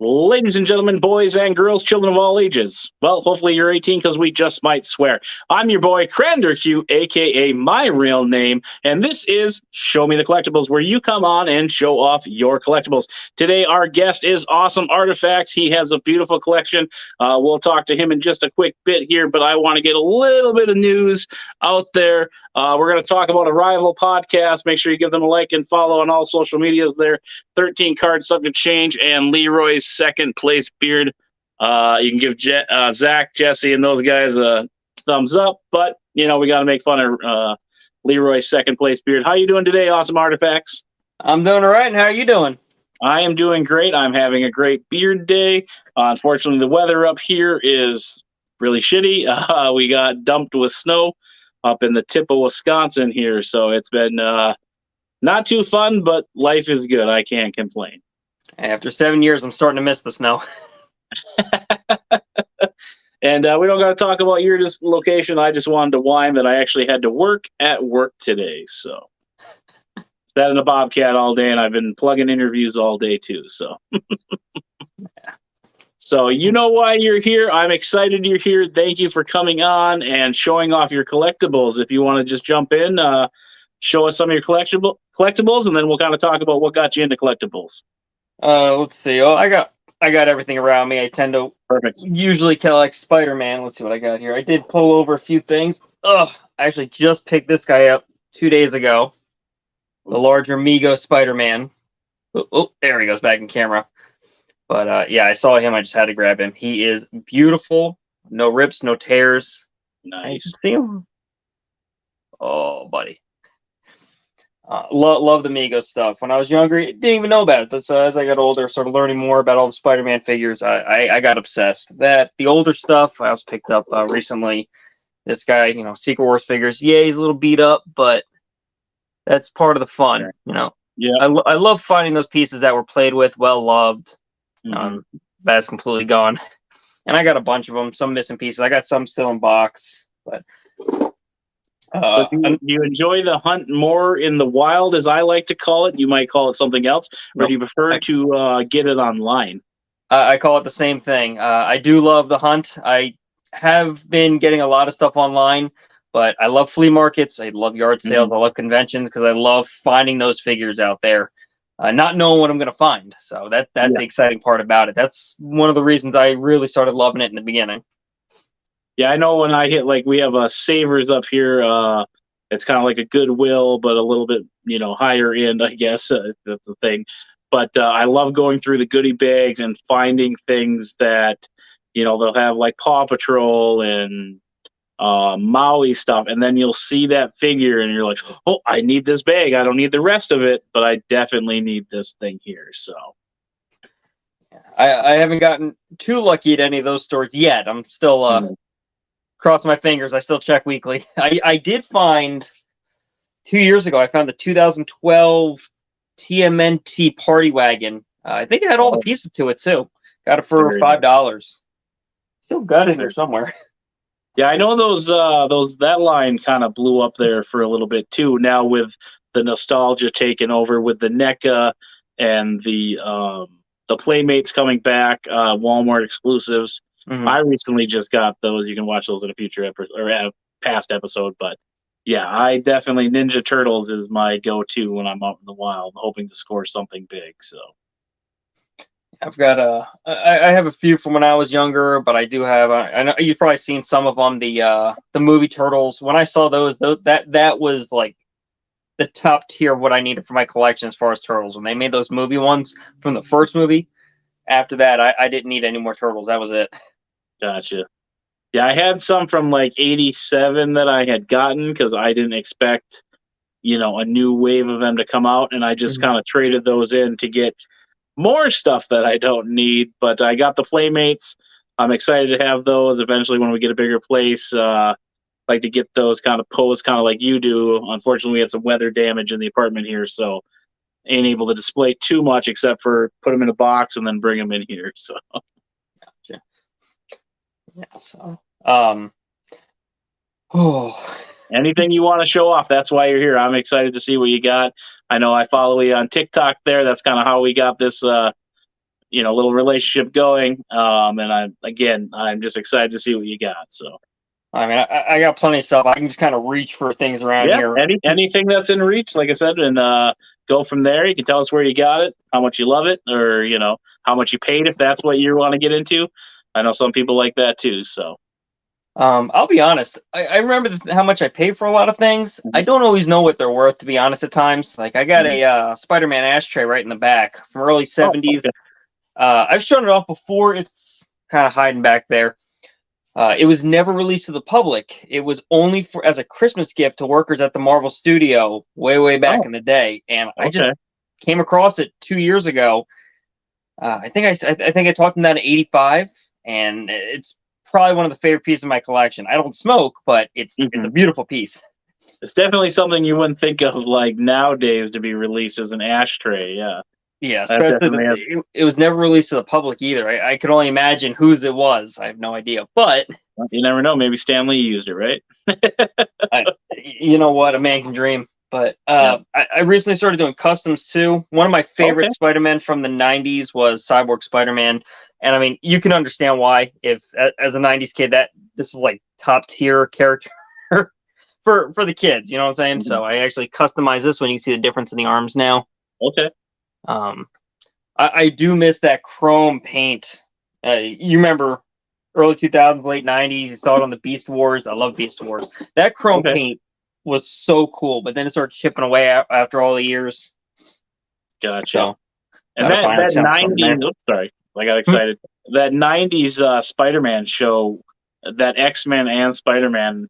Ladies and gentlemen, boys and girls, children of all ages. Well, hopefully you're 18 because we just might swear. I'm your boy, Crander Q, aka my real name, and this is Show Me the Collectibles, where you come on and show off your collectibles. Today, our guest is Awesome Artifacts. He has a beautiful collection. We'll talk to him in just a quick bit here, but I want to get a little bit of news out there. We're going to talk about a rival podcast. Make sure you give them a like and follow on all social medias there. 13 cards subject to change, and Leroy's second place beard. You can give Zach, Jesse, and those guys a thumbs up, but we got to make fun of Leroy's second place beard. How you doing today, Awesome Artifacts? I'm doing all right, and how are you doing? I am doing great. I'm having a great beard day. Unfortunately, the weather up here is really shitty. We got dumped with snow up in the tip of Wisconsin here, so it's been not too fun, but life is good. I can't complain. After 7 years, I'm starting to miss the snow. And we don't got to talk about your location. I just wanted to whine that I actually had to work at work today. So sat in a Bobcat all day, and I've been plugging interviews all day too. So, so you know why you're here. I'm excited you're here. Thank you for coming on and showing off your collectibles. If you want to just jump in, show us some of your collectibles, and then we'll kind of talk about what got you into collectibles. Let's see. Oh, I got everything around me. I tend to usually collect Spider-Man. Let's see what I got here. I did pull over a few things. I actually just picked this guy up 2 days ago. The larger Mego Spider-Man. Oh, there he goes back in camera. But yeah, I saw him. I just had to grab him. He is beautiful. No rips, no tears. Nice. See him? Oh, buddy. Love the Mego stuff. When I was younger, I didn't even know about it. But as I got older, started learning more about all the Spider-Man figures, I got obsessed. The older stuff I also picked up recently. This guy, Secret Wars figures. Yeah, he's a little beat up, but that's part of the fun, Yeah. I love finding those pieces that were played with, well loved. That's completely gone, and I got a bunch of them. Some missing pieces. I got some still in box, but. So do you enjoy the hunt more in the wild, as I like to call it? You might call it something else, or do you prefer to get it online? I call it the same thing. I do love the hunt. I have been getting a lot of stuff online, but I love flea markets. I love yard sales. I love conventions because I love finding those figures out there, not knowing what I'm going to find. So that's the exciting part about it. That's one of the reasons I really started loving it in the beginning. Yeah, I know when I hit, we have a Savers up here. It's kind of like a Goodwill, but a little bit, higher end, I guess. That's the thing. But I love going through the goodie bags and finding things that, they'll have like Paw Patrol and Maui stuff. And then you'll see that figure and you're like, oh, I need this bag. I don't need the rest of it, but I definitely need this thing here. So. I haven't gotten too lucky at any of those stores yet. I'm still... Cross my fingers. I still check weekly. I did find 2 years ago. I found the 2012 TMNT Party Wagon. I think it had all the pieces to it too. Got it for $5. Still got it there somewhere. Yeah, I know those that line kind of blew up there for a little bit too. Now with the nostalgia taking over, with the NECA and the Playmates coming back, Walmart exclusives. I recently just got those. You can watch those in a future episode or a past episode. But yeah, I definitely Ninja Turtles is my go-to when I'm out in the wild, hoping to score something big. So I've got I have a few from when I was younger, but I do have. I know you've probably seen some of them. The movie Turtles. When I saw those that was like the top tier of what I needed for my collection as far as Turtles. When they made those movie ones from the first movie, after that I didn't need any more Turtles. That was it. Gotcha. Yeah, I had some from like 87 that I had gotten because I didn't expect, a new wave of them to come out. And I just kind of traded those in to get more stuff that I don't need. But I got the Playmates. I'm excited to have those eventually when we get a bigger place. Like to get those kind of posed kind of like you do. Unfortunately, we had some weather damage in the apartment here. So ain't able to display too much except for put them in a box and then bring them in here. So. Gotcha. Yeah, so anything you want to show off, that's why you're here. I'm excited to see what you got. I know I follow you on TikTok there. That's kind of how we got this little relationship going. And I'm just excited to see what you got. So. I mean, I got plenty of stuff. I can just kind of reach for things around here. Anything that's in reach, like I said, and go from there. You can tell us where you got it, how much you love it, or how much you paid if that's what you want to get into. I know some people like that too. So, I'll be honest. I remember how much I paid for a lot of things. I don't always know what they're worth, to be honest. At times, like I got a Spider-Man ashtray right in the back from early '70s. Okay. I've shown it off before. It's kind of hiding back there. It was never released to the public. It was only as a Christmas gift to workers at the Marvel Studio way back in the day. And I just came across it 2 years ago. I think I talked them down to 85, and it's probably one of the favorite pieces of my collection. I don't smoke, but it's a beautiful piece. It's definitely something you wouldn't think of like nowadays to be released as an ashtray. Yeah. Yeah, especially it was never released to the public either. I could only imagine whose it was. I have no idea, but you never know. Maybe Stan Lee used it, right? You know what? A man can dream. But I recently started doing customs too. One of my favorite Spider-Man from the '90s was Cyborg Spider-Man, and I mean, you can understand why. If as a '90s kid, that this is like top tier character for the kids. You know what I'm saying? Mm-hmm. So I actually customized this one. You can see the difference in the arms now. Okay. I do miss that chrome paint. You remember early 2000s, late 90s, you saw it on the Beast Wars. I love Beast Wars. That chrome paint was so cool, but then it started chipping away after all the years. Gotcha. So, and that 90s, oops, sorry, I got excited. That 90s Spider-Man show, that X-Men and Spider-Man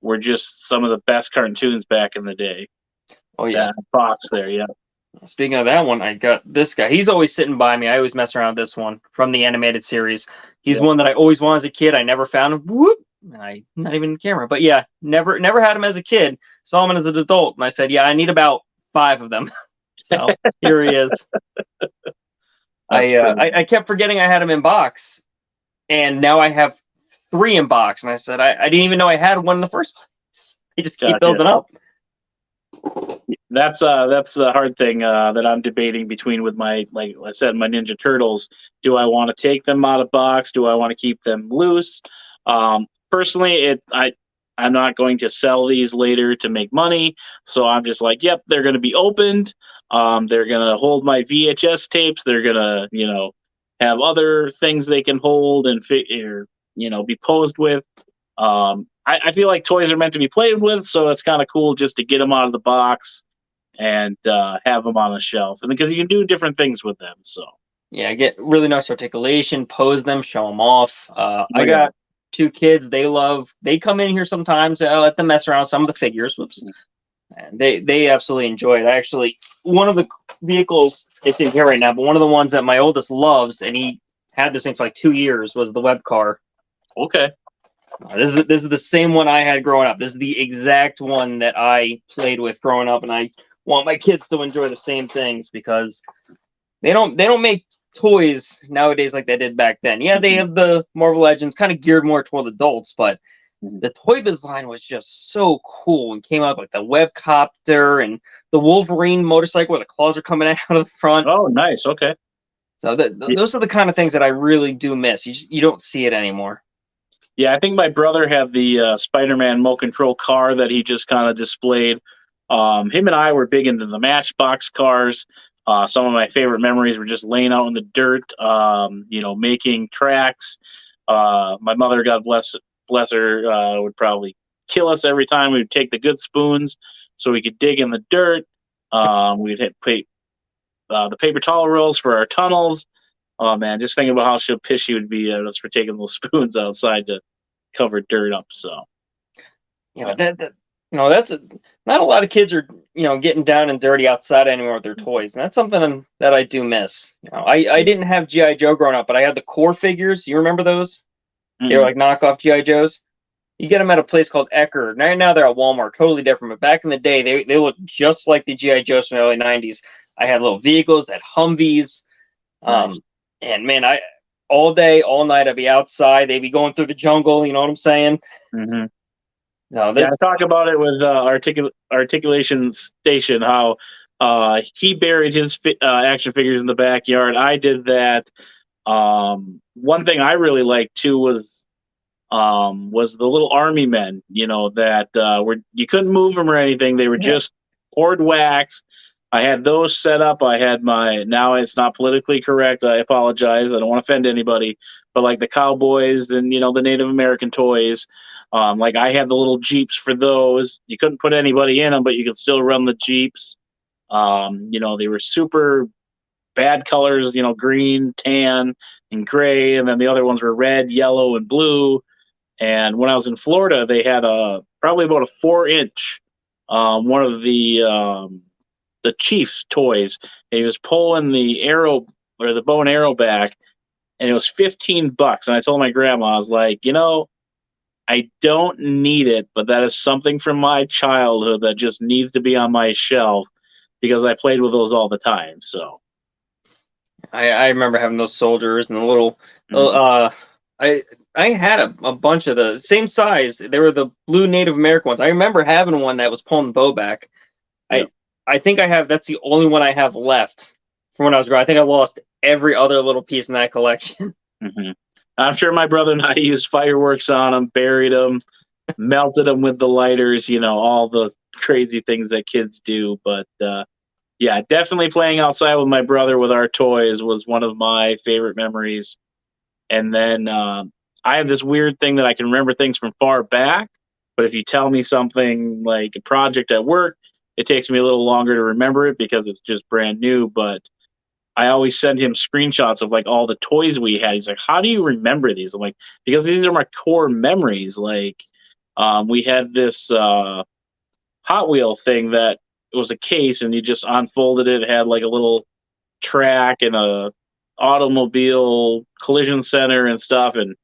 were just some of the best cartoons back in the day. Oh, yeah. Fox there, yeah. Speaking of that one, I got this guy. He's always sitting by me. I always mess around with this one from the animated series. He's one that I always wanted as a kid. I never found him. Whoop! Not even in the camera. But yeah, never had him as a kid. Saw him as an adult, and I said, yeah, I need about 5 of them. So here he is. I kept forgetting I had him in box, and now I have 3 in box. And I said, I didn't even know I had one in the first place. They just keep building up. That's the hard thing that I'm debating between with my, like I said, my Ninja Turtles. Do I want to take them out of box? Do I want to keep them loose? Personally, I'm not going to sell these later to make money, so I'm just like, yep, they're going to be opened. They're going to hold my VHS tapes. They're going to, have other things they can hold and be posed with. I feel like toys are meant to be played with, so it's kind of cool just to get them out of the box and have them on a shelf, and because you can do different things with them. So yeah, get really nice articulation, pose them, show them off. I got 2 kids. They come in here sometimes. I let them mess around with some of the figures. Whoops. And they absolutely enjoy it. Actually, one of the vehicles, it's in here right now, but one of the ones that my oldest loves, and he had this thing for like 2 years, was the web car. Okay. This is the same one I had growing up. This is the exact one that I played with growing up, and I want my kids to enjoy the same things because they don't make toys nowadays like they did back then. Yeah, they have the Marvel Legends kind of geared more toward adults, but the Toy Biz line was just so cool and came out like the Webcopter and the Wolverine motorcycle where the claws are coming out of the front. Oh, nice. Okay. So those are the kind of things that I really do miss. You don't see it anymore. Yeah, I think my brother had the Spider-Man Mo Control car that he just kind of displayed. Him and I were big into the Matchbox cars. Some of my favorite memories were just laying out in the dirt, making tracks. My mother, God bless her, would probably kill us every time we would take the good spoons so we could dig in the dirt. We'd hit the paper towel rolls for our tunnels. Oh man, just thinking about how she'll pissy would be at us for taking those spoons outside to cover dirt up. So, that's not a lot of kids are getting down and dirty outside anymore with their toys, and that's something that I do miss. I didn't have GI Joe growing up, but I had the core figures. You remember those? Mm-hmm. They were like knockoff GI Joes. You get them at a place called Eckerd. Now they're at Walmart, totally different. But back in the day, they looked just like the GI Joes from the early '90s. I had little vehicles, had Humvees. Nice. And man, all day, all night, I'd be outside. They'd be going through the jungle. You know what I'm saying? Mm-hmm. No, I talk about it with Articulation Station, how He buried his action figures in the backyard. I did that. One thing I really liked too was the little army men. That were you couldn't move them or anything. They were just poured wax. I had those set up. I had my now it's not politically correct. I apologize. I don't want to offend anybody, but like the cowboys and the Native American toys. Like I had the little jeeps for those. You couldn't put anybody in them, but you could still run the jeeps. They were super bad colors, green, tan, and gray, and then the other ones were red, yellow, and blue. And when I was in Florida, they had probably about a 4-inch one of the Chiefs toys. And he was pulling the arrow or the bow and arrow back, and it was $15. And I told my grandma, I was like, I don't need it, but that is something from my childhood that just needs to be on my shelf because I played with those all the time. So I remember having those soldiers and the little I had a bunch of the same size. They were the blue Native American ones. I remember having one that was pulling the bow back. Yep. I think that's the only one I have left from when I was growing. I think I lost every other little piece in that collection. Mm-hmm. I'm sure my brother and I used fireworks on them, buried them, melted them with the lighters, all the crazy things that kids do. But yeah, definitely playing outside with my brother with our toys was one of my favorite memories. And then I have this weird thing that I can remember things from far back, but if you tell me something like a project at work, it takes me a little longer to remember it because it's just brand new. But I always send him screenshots of like all the toys we had. He's like, "How do you remember these?" I'm like, "Because these are my core memories." Like, we had this Hot Wheel thing that it was a case, and you just unfolded it. It had like a little track and a automobile collision center and stuff. And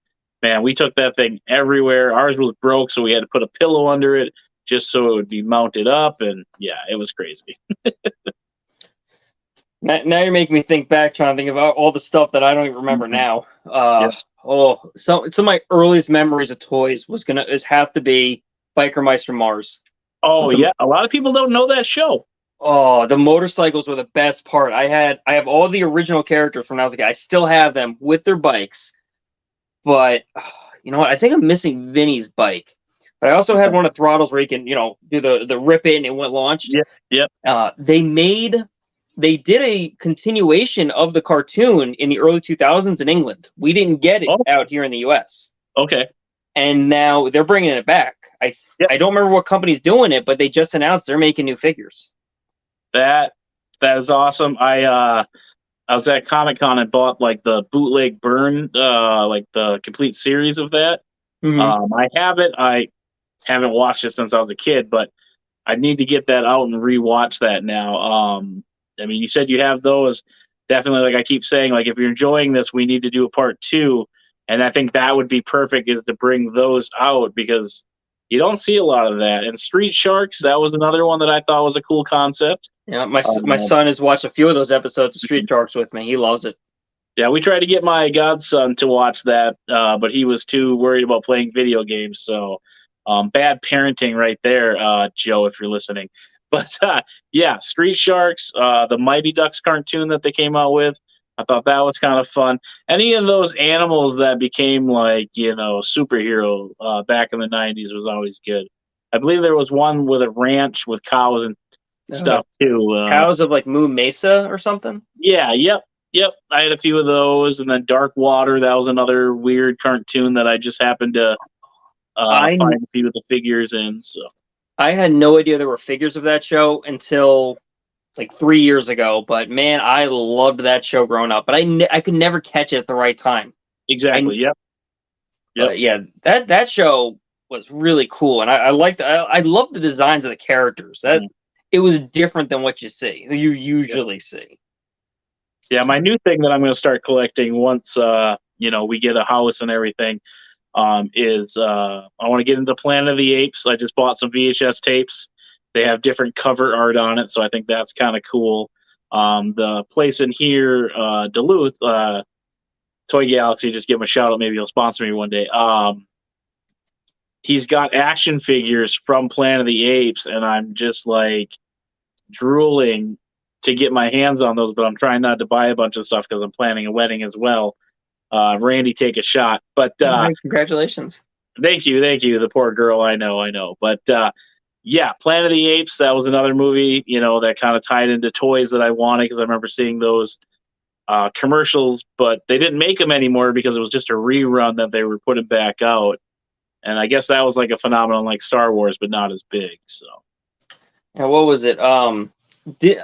man, we took that thing everywhere. Ours was broke, so we had to put a pillow under it just so it would be mounted up. And yeah, it was crazy. Now you're making me think back, trying to think about all the stuff that I don't even remember now. Some of my earliest memories of toys have to be Bikermeister Mars. Oh yeah, a lot of people don't know that show. Oh, the motorcycles were the best part. I have all the original characters from when I was a kid. I still have them with their bikes, but you know what? I think I'm missing Vinny's bike. But I also had one of Throttle's where you can, do the rip it and it went launched. Yep. They did a continuation of the cartoon in the early 2000s in England. We didn't get it out here in the US. Okay. And now they're bringing it back. I don't remember what company's doing it, but they just announced they're making new figures. That is awesome. I was at Comic-Con and bought like the bootleg Burn, like the complete series of that. Mm-hmm. I have it. I haven't watched it since I was a kid, but I need to get that out and rewatch that now. I mean, you said you have those. Definitely, like I keep saying, like if you're enjoying this, we need to do a part 2. And I think that would be perfect is to bring those out because you don't see a lot of that. And Street Sharks, that was another one that I thought was a cool concept. Yeah, my son has watched a few of those episodes of Street Sharks with me. He loves it. Yeah, we tried to get my godson to watch that, but he was too worried about playing video games. So bad parenting right there, Joe, if you're listening. But yeah, Street Sharks, the Mighty Ducks cartoon that they came out with, I thought that was kind of fun. Any of those animals that became like, superhero back in the 90s was always good. I believe there was one with a ranch with cows and stuff too. Cows of like Moo Mesa or something? Yeah, yep. I had a few of those. And then Dark Water, that was another weird cartoon that I just happened to find a few of the figures in. So I had no idea there were figures of that show until like 3 years ago. But man, I loved that show growing up. But I could never catch it at the right time. Exactly. Yep. Yeah, that show was really cool, and I liked. I loved the designs of the characters. It was different than what you usually see. Yeah, my new thing that I'm going to start collecting once we get a house and everything is I want to get into Planet of the Apes. I just bought some VHS tapes. They have different cover art on it, so I think that's kind of cool. The place in here, Duluth, Toy Galaxy, just give him a shout out. Maybe he'll sponsor me one day. He's got action figures from Planet of the Apes, and I'm just like drooling to get my hands on those, but I'm trying not to buy a bunch of stuff because I'm planning a wedding as well. Randy, take a shot. But right, congratulations. Thank you. The poor girl. I know. But yeah, Planet of the Apes. That was another movie, that kind of tied into toys that I wanted because I remember seeing those commercials, but they didn't make them anymore because it was just a rerun that they were putting back out. And I guess that was like a phenomenon like Star Wars, but not as big. So, yeah, what was it? Did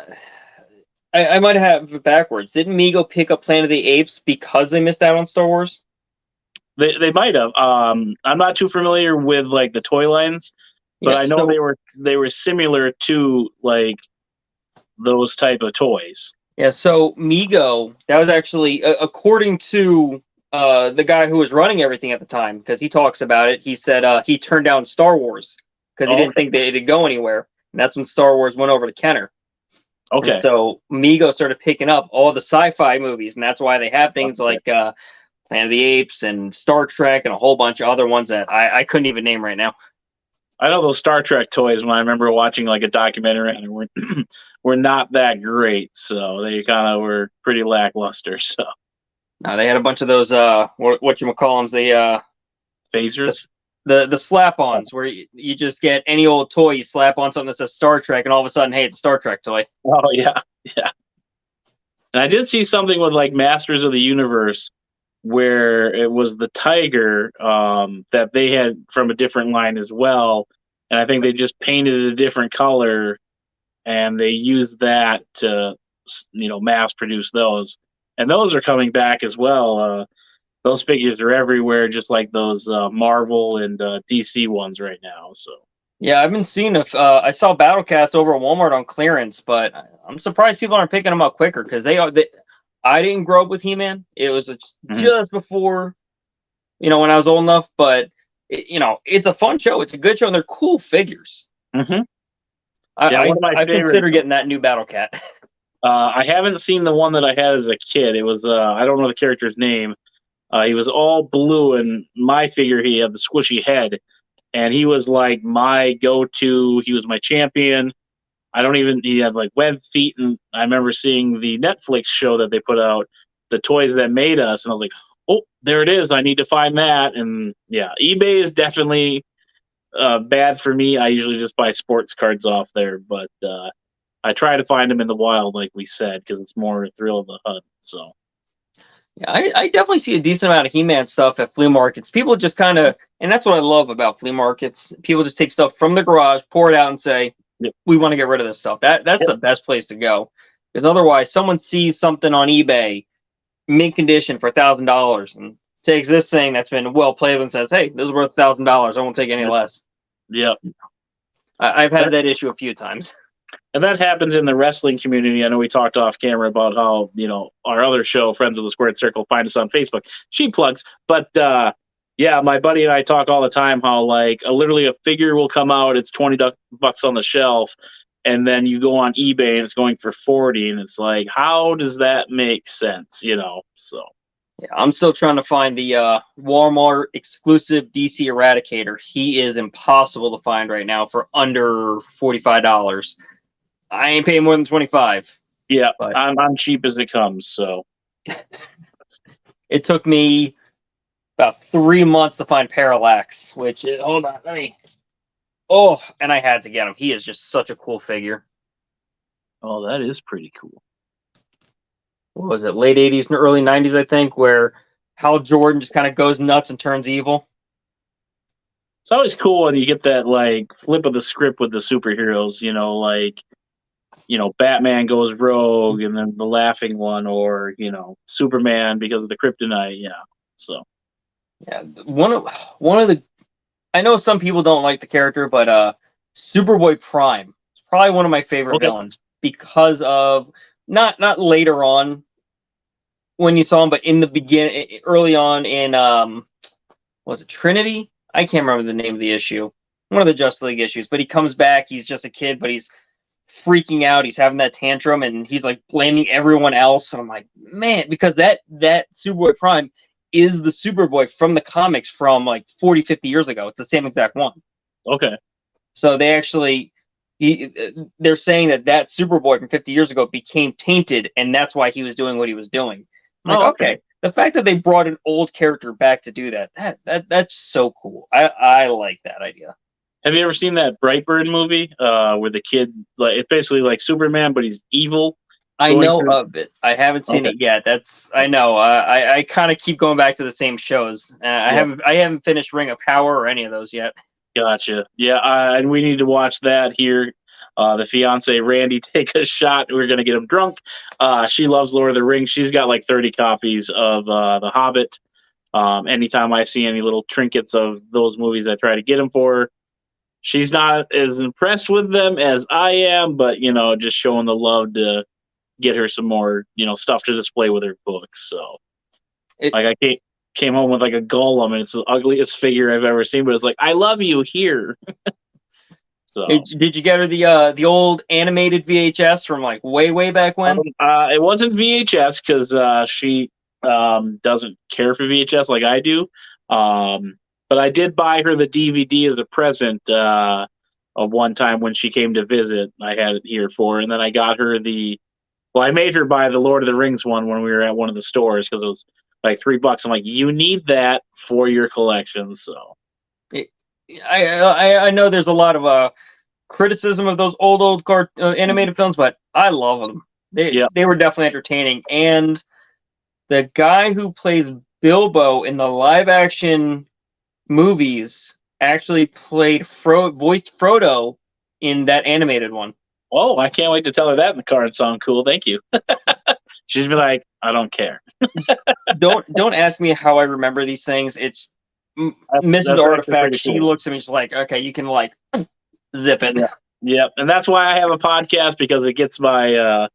I might have it backwards? Didn't Mego pick up Planet of the Apes because they missed out on Star Wars? they might have. I'm not too familiar with like the toy lines, but I know they were similar to like those type of toys. Yeah, so Mego, that was actually according to the guy who was running everything at the time, because he talks about it. He said he turned down Star Wars because he didn't think they'd go anywhere. And that's when Star Wars went over to Kenner. Okay. And so Mego started picking up all the sci-fi movies, and that's why they have things like Planet of the Apes and Star Trek and a whole bunch of other ones that I couldn't even name right now. I know those Star Trek toys when I remember watching like a documentary and were not that great, so they kind of were pretty lackluster. So they had a bunch of those what you call them, the phasers, the slap-ons, where you just get any old toy, you slap on something that says Star Trek, and all of a sudden, hey, it's a Star Trek toy. Oh yeah. And I did see something with like Masters of the Universe where it was the tiger that they had from a different line as well, and I think they just painted it a different color, and they used that to mass produce those, and those are coming back as well. Those figures are everywhere, just like those Marvel and DC ones right now. So yeah, I've been seeing I saw Battle Cats over at Walmart on clearance, but I'm surprised people aren't picking them up quicker because I didn't grow up with He-Man. It was just before, when I was old enough. But it's a fun show. It's a good show, and they're cool figures. Mm-hmm. I consider getting that new Battle Cat. I haven't seen the one that I had as a kid. It was I don't know the character's name. He was all blue, and my figure, he had the squishy head, and he was like my go-to. He was my champion. He had like web feet, and I remember seeing the Netflix show that they put out, The Toys That Made Us, and I was like, oh, there it is. I need to find that. And yeah, eBay is definitely bad for me. I usually just buy sports cards off there, but I try to find them in the wild, like we said, because it's more a thrill of the hunt. So. Yeah, I definitely see a decent amount of He-Man stuff at flea markets. People just kind of, and that's what I love about flea markets. People just take stuff from the garage, pour it out, and say, we want to get rid of this stuff. That's the best place to go. Because otherwise, someone sees something on eBay, mint condition for $1,000, and takes this thing that's been well played and says, hey, this is worth $1,000. I won't take any less. Yeah. I've had that issue a few times. And that happens in the wrestling community. I know we talked off camera about how, our other show, Friends of the Squared Circle, find us on Facebook. She plugs. But, yeah, my buddy and I talk all the time how, like, literally a figure will come out, it's $20 on the shelf, and then you go on eBay and it's going for $40, and it's like, how does that make sense, So. Yeah, I'm still trying to find the Walmart exclusive DC Eradicator. He is impossible to find right now for under $45. I ain't paying more than $25. Yeah, but I'm cheap as it comes. So it took me about 3 months to find Parallax. Which hold on, and I had to get him. He is just such a cool figure. Oh, that is pretty cool. What was it? Late '80s and early '90s, I think, where Hal Jordan just kind of goes nuts and turns evil. It's always cool when you get that like flip of the script with the superheroes. Batman goes rogue, and then the laughing one, or Superman because of the kryptonite. Yeah, so yeah, one of the. I know some people don't like the character, but Superboy Prime is probably one of my favorite villains because of not later on when you saw him, but in the beginning, early on in was it Trinity? I can't remember the name of the issue. One of the Justice League issues, but he comes back. He's just a kid, but he's freaking out. He's having that tantrum, and he's like blaming everyone else. And I'm like, man, because that Superboy Prime is the Superboy from the comics from like 40, 50 years ago. It's the same exact one. Okay. So they actually they're saying that Superboy from 50 years ago became tainted, and that's why he was doing what he was doing. I'm like, okay. The fact that they brought an old character back to do that's so cool. I like that idea. Have you ever seen that Brightburn movie where the kid, like, it's basically like Superman, but he's evil? I know of it. I haven't seen it yet. I know. I kind of keep going back to the same shows. I haven't finished Ring of Power or any of those yet. Gotcha. Yeah, and we need to watch that here. The fiance Randy take a shot. We're gonna get him drunk. She loves Lord of the Rings. She's got like 30 copies of The Hobbit. Anytime I see any little trinkets of those movies, I try to get them for her. She's not as impressed with them as I am, but just showing the love to get her some more, stuff to display with her books. So, I came home with like a golem, and it's the ugliest figure I've ever seen. But it's like, I love you here. So, did you get her the old animated VHS from like way back when? It wasn't VHS because she doesn't care for VHS like I do. But I did buy her the DVD as a present of one time when she came to visit. I had it here for her, and then I got her I made her buy the Lord of the Rings one when we were at one of the stores because it was like $3. I'm like, you need that for your collection. So I know there's a lot of criticism of those old animated films, but I love them. They were definitely entertaining. And the guy who plays Bilbo in the live action movies actually voiced Frodo in that animated one. Oh, I can't wait to tell her that in the car and sound cool. Thank you. She's be like, I don't care. Don't ask me how I remember these things. It's Mrs. Artifact. She looks at me. She's like, okay, you can like zip it. Yeah. And that's why I have a podcast, because it gets my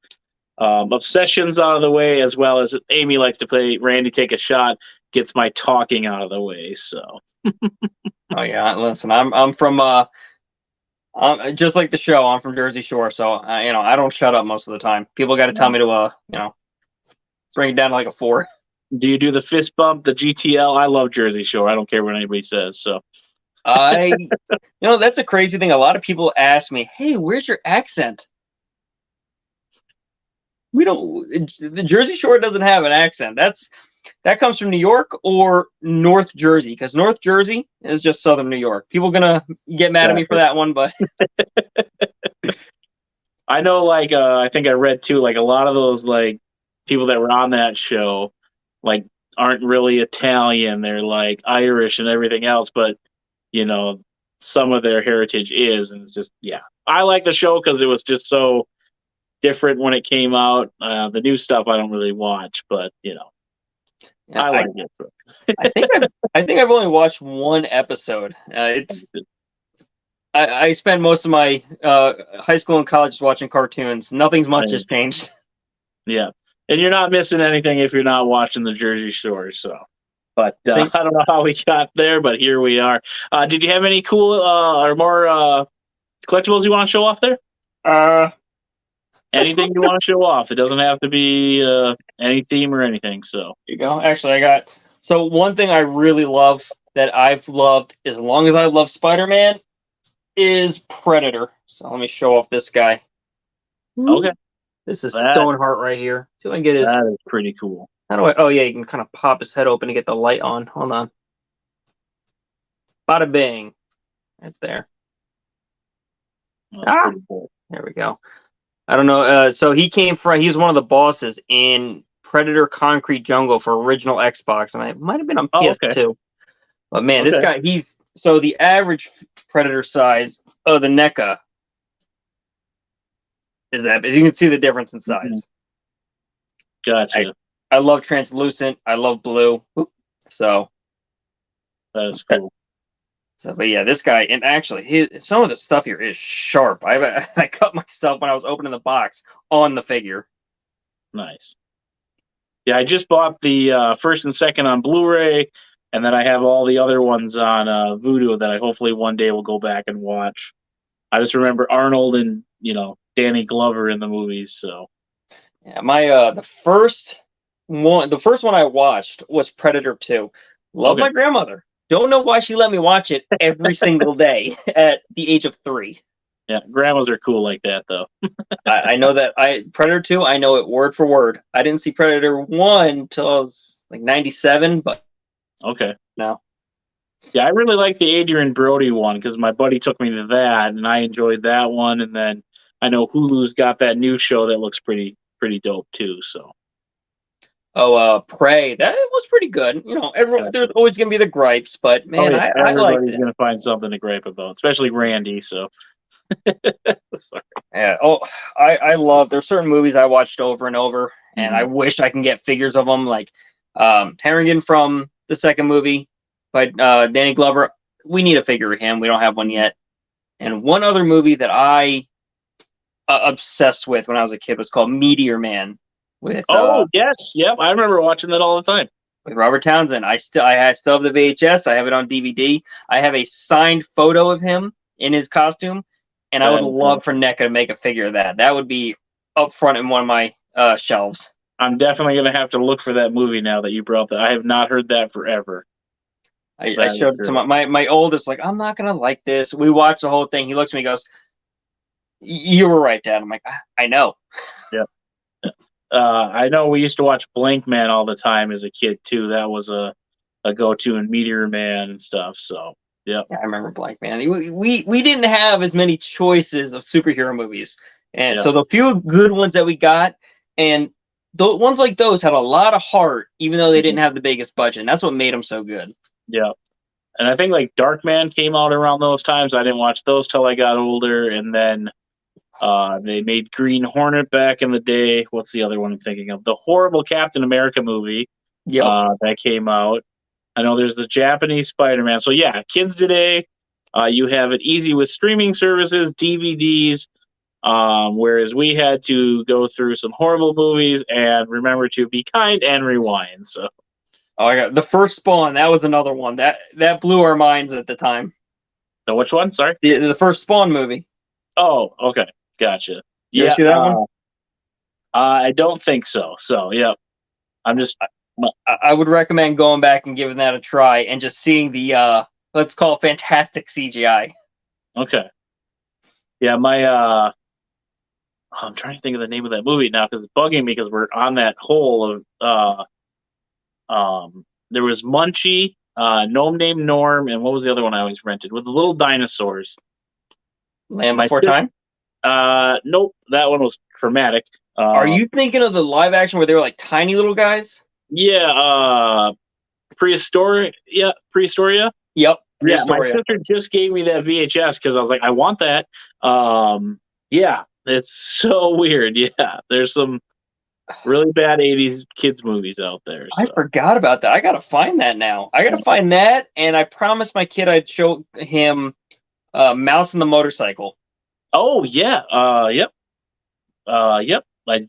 obsessions out of the way, as well as Amy likes to play Randy Take a Shot, gets my talking out of the way. So. Oh yeah, listen, I'm from just like the show. I'm from Jersey Shore, so I don't shut up most of the time. People got to tell me to bring it down to like a 4. Do you do the fist bump, the GTL? I love Jersey Shore. I don't care what anybody says. So. That's a crazy thing. A lot of people ask me, "Hey, where's your accent?" The Jersey Shore doesn't have an accent. That comes from New York or North Jersey, because North Jersey is just Southern New York. People gonna get mad at me for that one, but I know, like, I think I read too, like a lot of those like people that were on that show, like, aren't really Italian. They're like Irish and everything else, but some of their heritage is, and it's just, I like the show because it was just so different when it came out. The new stuff I don't really watch, but I like it. So. I think I've only watched one episode. I spent most of my high school and college watching cartoons. Nothing's much has changed. Yeah, and you're not missing anything if you're not watching the Jersey Shore. So, but I don't know how we got there, but here we are. Did you have any cool or more collectibles you want to show off there? Anything you want to show off. It doesn't have to be any theme or anything. So here you go. Actually, so one thing I really love that I've loved as long as I love Spider-Man is Predator. So let me show off this guy. Okay. This is Stoneheart right here. See if I can get his. That is pretty cool. How do I? Oh yeah, you can kind of pop his head open to get the light on. Hold on. Bada bing. Right there. That's pretty cool. There we go. I don't know. So he was one of the bosses in Predator Concrete Jungle for original Xbox, and it might have been on PS2. Okay. But man, this guy, so the average Predator size of the NECA is that, but you can see the difference in size. Gotcha. I love translucent. I love blue. So that is cool. So, but yeah, this guy, and actually, some of the stuff here is sharp. I cut myself when I was opening the box on the figure. Nice. Yeah, I just bought the first and second on Blu-ray, and then I have all the other ones on Vudu that I hopefully one day will go back and watch. I just remember Arnold and Danny Glover in the movies. So yeah, the first one I watched was Predator 2. Love my grandmother. Don't know why she let me watch it every single day at the age of 3. Yeah, grandmas are cool like that, though. I know that Predator 2, I know it word for word. I didn't see Predator 1 until I was like 97, but Okay. no. Yeah, I really like the Adrian Brody one because my buddy took me to that, and I enjoyed that one. And then I know Hulu's got that new show that looks pretty dope too. So Oh, Prey, that was pretty good. You know, yeah. there's always gonna be the gripes, but Oh man, yeah, I liked everybody's it. gonna find something to gripe about, especially Randy. So sorry. Yeah. Oh, I love. There's certain movies I watched over and over, and I Mhm. wish I can get figures of them. Like Harrigan from the second movie, but Danny Glover. We need a figure of him. We don't have one yet. And one other movie that I obsessed with when I was a kid was called Meteor Man with Oh yes, yep. I remember watching that all the time. Robert Townsend. I still have the VHS. I have it on DVD. I have a signed photo of him in his costume, and I would That is love for awesome. NECA to make a figure of that. That would be up front in one of my shelves. I'm definitely gonna have to look for that movie now that you brought that. I have not heard that forever. I That is showed it to great. my oldest, like, I'm not gonna like this. We watched the whole thing. He looks at me, and goes, "You were right, Dad." I'm like, I know. Yeah. I know we used to watch Blank Man all the time as a kid too. That was a go to in Meteor Man and stuff. So yeah, Yeah, I remember Black Man. We didn't have as many choices of superhero movies, and yeah, so the few good ones that we got, and the ones like those had a lot of heart, even though they mhm, didn't have the biggest budget. And that's what made them so good. yeah. And I think like Dark Man came out around those times. I didn't watch those till I got older, and then they made Green Hornet back in the day. What's the other one I'm thinking of? The horrible Captain America movie Yep. that came out. I know there's the Japanese Spider-Man. So yeah, kids today, you have it easy with streaming services, DVDs. Whereas we had to go through some horrible movies and remember to be kind and rewind. So Oh, I got the first Spawn. That was another one that blew our minds at the time. so which one? Sorry. The first Spawn movie. Oh, okay, gotcha. You ever Yeah, see that one? I don't think so. So yeah, I'm just I would recommend going back and giving that a try and just seeing the let's call it fantastic CGI. okay. Yeah, my I'm trying to think of the name of that movie now because it's bugging me because we're on that whole of there was Munchie, Gnome Named Norm, and what was the other one I always rented with the little dinosaurs? Land My Before sister, Time. nope, that one was traumatic. Are you thinking of the live action where they were like tiny little guys? Yeah, prehistoric, yeah, prehistoria. Yep, Yeah, my Prehistoria. sister just gave me that VHS because I was like, I want that. Yeah, it's so weird. Yeah, there's some really bad '80s kids movies out there. I So, forgot about that. I gotta find that now. I gotta yeah. find that, and I promised my kid I'd show him Mouse and the Motorcycle. Oh yeah, yep, yep. I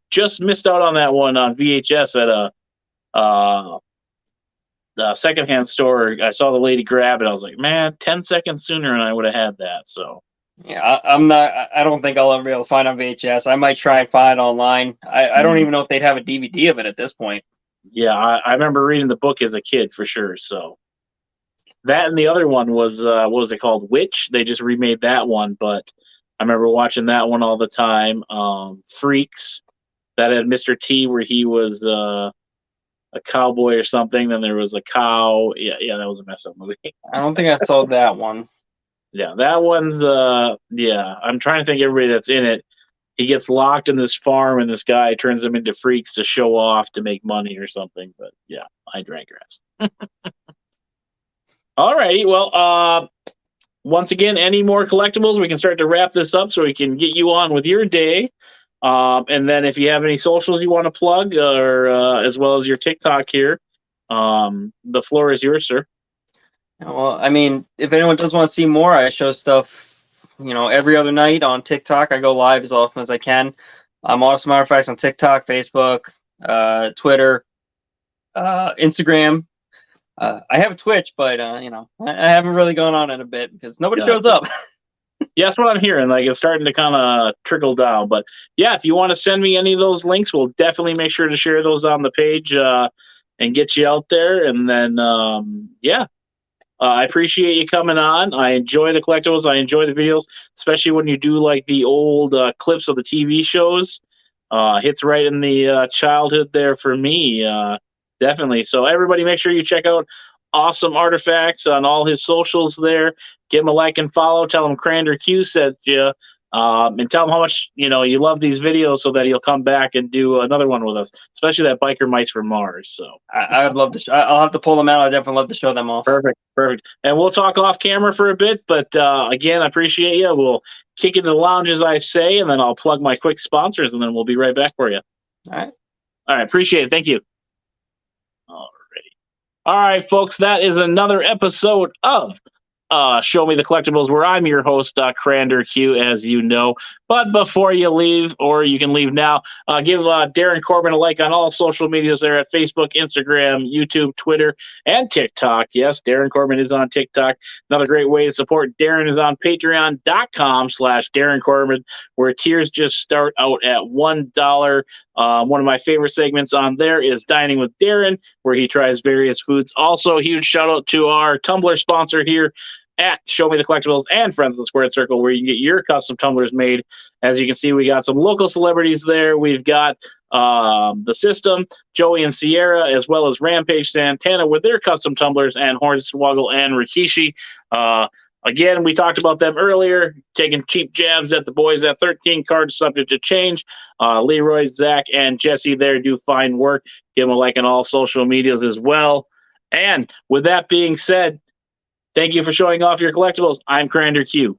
just missed out on that one on VHS at uh, a secondhand store. I saw the lady grab it. I was like, man, 10 seconds sooner, and I would have had that. So, Yeah, I'm not. I don't think I'll ever be able to find it on VHS. I might try and find it online. I don't mm, even know if they'd have a DVD of it at this point. yeah, I remember reading the book as a kid for sure. So that and the other one was what was it called? Witch. They just remade that one, but I remember watching that one all the time. Freaks that had Mr. T where he was a cowboy or something. Then there was a cow. Yeah, yeah, that was a messed up movie. I don't think I saw that one. Yeah, that one's yeah. I'm trying to think of everybody that's in it. He gets locked in this farm, and this guy turns them into freaks to show off to make money or something. But yeah, I digress. All righty. Well, once again, any more collectibles? We can start to wrap this up so we can get you on with your day. And then if you have any socials you want to plug, or as well as your TikTok here, the floor is yours, sir. Well, I mean, if anyone does want to see more, I show stuff, every other night on TikTok. I go live as often as I can. I'm also matter of fact on TikTok, Facebook, Twitter, Instagram. I have a Twitch, but I haven't really gone on in a bit because nobody shows Gotcha. up. Yeah, that's what I'm hearing. Like it's starting to kind of trickle down. But yeah, if you want to send me any of those links, we'll definitely make sure to share those on the page and get you out there. And then yeah, I appreciate you coming on. I enjoy the collectibles. I enjoy the videos, especially when you do like the old clips of the TV shows. Hits right in the childhood there for me, definitely. So everybody, make sure you check out Awesome Artifacts on all his socials there. Give him a like and follow. Tell him Crander Q said you. And tell him how much you love these videos, so that he'll come back and do another one with us, especially that biker mice from Mars. So I would love to. I'll have to pull them out. I definitely love to show them off. perfect, perfect. And we'll talk off camera for a bit, but again, I appreciate you. We'll kick into the lounge, as I say, and then I'll plug my quick sponsors, and then we'll be right back for you. All right. Appreciate it. Thank you. Alrighty. All right, folks. That is another episode of Show Me the Collectibles, where I'm your host, Crander Q, as you know. But before you leave, or you can leave now, give Darren Corbin a like on all social medias there at Facebook, Instagram, YouTube, Twitter, and TikTok. Yes, Darren Corbin is on TikTok. Another great way to support Darren is on patreon.com/Darren Corbin, where tiers just start out at $1. One of my favorite segments on there is Dining with Darren, where he tries various foods. Also, a huge shout out to our Tumblr sponsor here at Show Me the Collectibles and Friends of the Squared Circle, where you can get your custom tumblers made. As you can see, we got some local celebrities there. We've got The System, Joey and Sierra, as well as Rampage Santana with their custom tumblers, and Hornswoggle and Rikishi. Again, we talked about them earlier, taking cheap jabs at the boys at 13 cards, subject to change. Leroy, Zach, and Jesse there do fine work. Give them a like on all social medias as well. And with that being said, thank you for showing off your collectibles. I'm Crander Q.